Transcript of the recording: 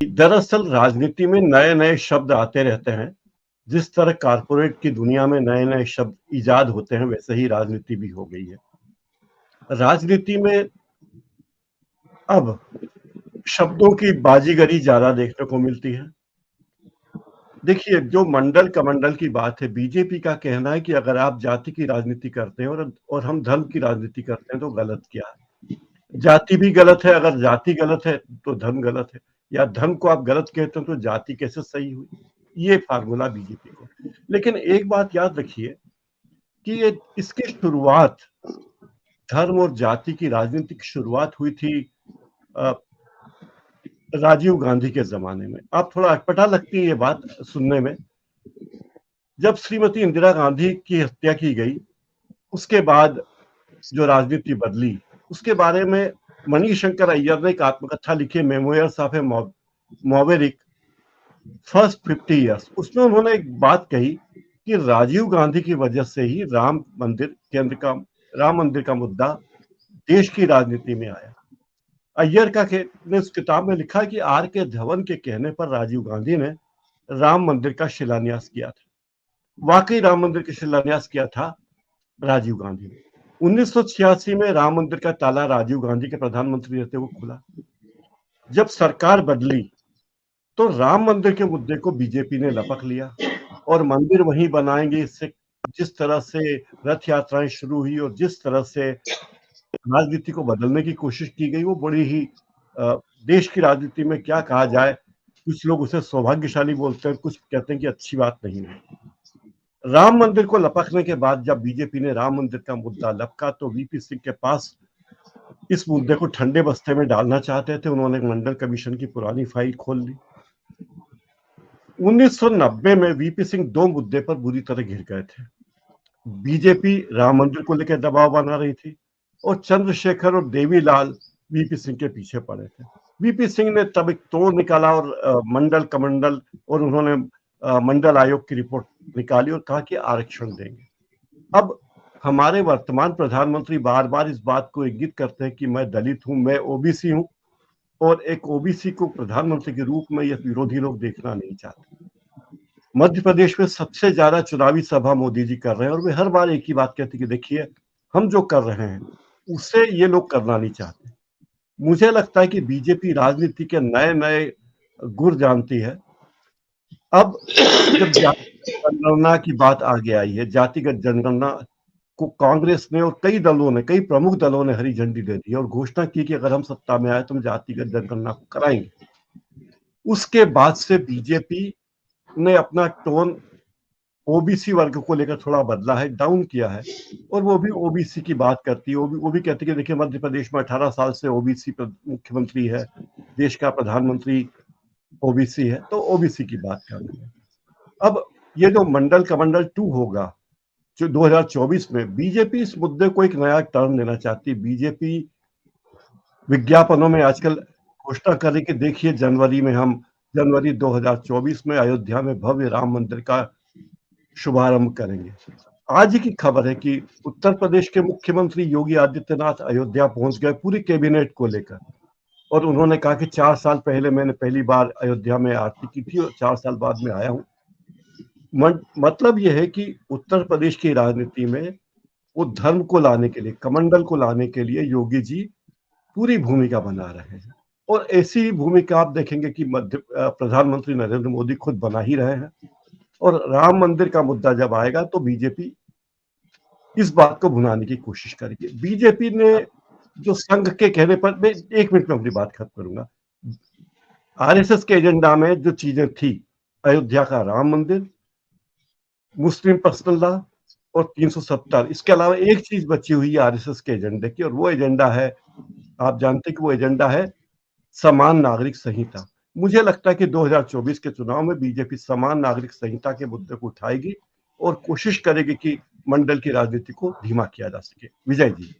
दरअसल राजनीति में नए-नए शब्द आते रहते हैं। जिस तरह कॉर्पोरेट की दुनिया में नए-नए शब्द इजाद होते हैं, वैसे ही राजनीति भी हो गई है। राजनीति में अब शब्दों की बाजीगरी ज़्यादा देखने को मिलती है। देखिए, जो मंडल-कमंडल की बात है, बीजेपी का कहना है कि अगर आप जाति की राजनीति करते हैं और हम धर्म की राजनीति करते हैं, तो गलत क्या है? जाति भी गलत है, अगर जाति गलत है, तो धर्म गलत है, या धर्म को आप गलत कहते हो, तो जाति कैसे सही हुई? ये फ़ॉर्मूला बीजेपी को। लेकिन एक बात याद रखिए कि ये इसकी शुरुआत धर्म और जाति की राजनीति की शुरुआत हुई थी अ, राजीव गांधी के ज़माने में। आप थोड़ा अटपटा लगती है ये बात सुनने में। जब श्रीमती इंदिरा गांधी की हत्या की गई, उसके बाद जो राजनीति बदली, उसके बारे में मणिशंकर अय्यर ने एक आत्मकथा लिखी, Memoirs of a Maverick, first 50 years. उसमें उन्होंने एक बात कही कि राजीव गांधी की वजह से ही राम मंदिर का मुद्दा देश की राजनीति में आया। अय्यर ने उस किताब में लिखा कि आर के धवन के कहने पर राजीव गांधी ने राम मंदिर का शिलान्यास किया था। वाकई राम मंदिर का शिलान्यास किया था राजीव गांधी ने। 1986 में राम मंदिर का ताला राजीव गांधी के प्रधानमंत्री रहते हुए खुला। जब सरकार बदली तो राम मंदिर के मुद्दे को बीजेपी ने लपक लिया और मंदिर वहीं बनाएंगे, इससे जिस तरह से रथ यात्राएं शुरू हुई और जिस तरह से राजनीति को बदलने की कोशिश की गई, वो बड़ी ही देश की राजनीति में क्या कहा जाए, कुछ लोग उसे सौभाग्यशाली बोलते हैं, कुछ कहते हैं कि अच्छी बात नहीं है। राम मंदिर को लपकने के बाद जब बीजेपी ने राम मंदिर का मुद्दा लपका, तो वीपी सिंह के पास इस मुद्दे को ठंडे बस्ते में डालना चाहते थे। उन्होंने मंडल कमीशन की पुरानी फाइल खोल ली। 1990 में वीपी सिंह दो मुद्दे पर बुरी तरह घिर गए थे। बीजेपी राम मंदिर को लेकर दबाव बना रही थी और चंद्रशेखर और देवीलाल वीपी सिंह के पीछे पड़े थे। वीपी सिंह ने तब एक तोड़ निकाला और मंडल कमंडल और उन्होंने मंडल आयोग की रिपोर्ट निकाली और कहा कि आरक्षण देंगे। अब हमारे वर्तमान प्रधानमंत्री बार बार इस बात को इंगित करते हैं कि मैं दलित हूं, मैं ओबीसी हूं, और एक ओबीसी को प्रधानमंत्री के रूप में यह विरोधी लोग देखना नहीं चाहते। मध्य प्रदेश में सबसे ज्यादा चुनावी सभा मोदी जी कर रहे हैं और वे हर बार एक ही बात कहते हैं कि देखिए, हम जो कर रहे हैं उससे ये लोग करना नहीं चाहते। मुझे लगता है कि बीजेपी राजनीति के नए नए गुर जानती है। अब जब जातिगत जनगणना की बात आगे आई है, जातिगत जनगणना को कांग्रेस ने और कई प्रमुख दलों ने हरी झंडी दे दी और घोषणा की कि अगर हम सत्ता में आए तो हम जातिगत जनगणना को कराएंगे। उसके बाद से बीजेपी ने अपना टोन ओबीसी वर्ग को लेकर थोड़ा बदला है, डाउन किया है, और वो भी ओबीसी की बात करती है। वो भी कहती है कि देखिए, मध्य प्रदेश में 18 साल से ओबीसी मुख्यमंत्री है, देश का प्रधानमंत्री ओबीसी है, तो ओबीसी की बात कर रही है। अब ये जो मंडल कमंडल 2 होगा जो 2024 में, बीजेपी इस मुद्दे को एक नया टर्न देना चाहती है। बीजेपी विज्ञापनों में आजकल घोषणा कर रही कि देखिए, जनवरी 2024 में अयोध्या में भव्य राम मंदिर का शुभारंभ करेंगे। आज ही की खबर है कि उत्तर प्रदेश के मुख्यमंत्री योगी आदित्यनाथ अयोध्या पहुंच गए पूरी कैबिनेट को लेकर, और उन्होंने कहा कि 4 साल पहले मैंने पहली बार अयोध्या में आरती की थी और 4 साल बाद में आया हूं। मतलब यह है कि उत्तर प्रदेश की राजनीति में वो धर्म को लाने के लिए, कमंडल को लाने के लिए योगी जी पूरी भूमिका बना रहे हैं, और ऐसी भूमिका आप देखेंगे कि प्रधानमंत्री नरेंद्र मोदी खुद बना ही रहे हैं। और राम मंदिर का मुद्दा जब आएगा तो बीजेपी इस बात को भुनाने की कोशिश करेगी। बीजेपी ने जो संघ के कहने पर, मैं 1 मिनट में अपनी बात खत्म करूंगा, आरएसएस के एजेंडा में जो चीजें थी, अयोध्या का राम मंदिर, मुस्लिम पर्सनल लॉ और 370, इसके अलावा एक चीज बची हुई है आरएसएस के एजेंडे की, और वो एजेंडा है, आप जानते हैं कि वो एजेंडा है समान नागरिक संहिता। मुझे लगता है कि 2024 के चुनाव में बीजेपी समान नागरिक संहिता के मुद्दे को उठाएगी और कोशिश करेगी कि मंडल की राजनीति को धीमा किया जा सके। विजय जी।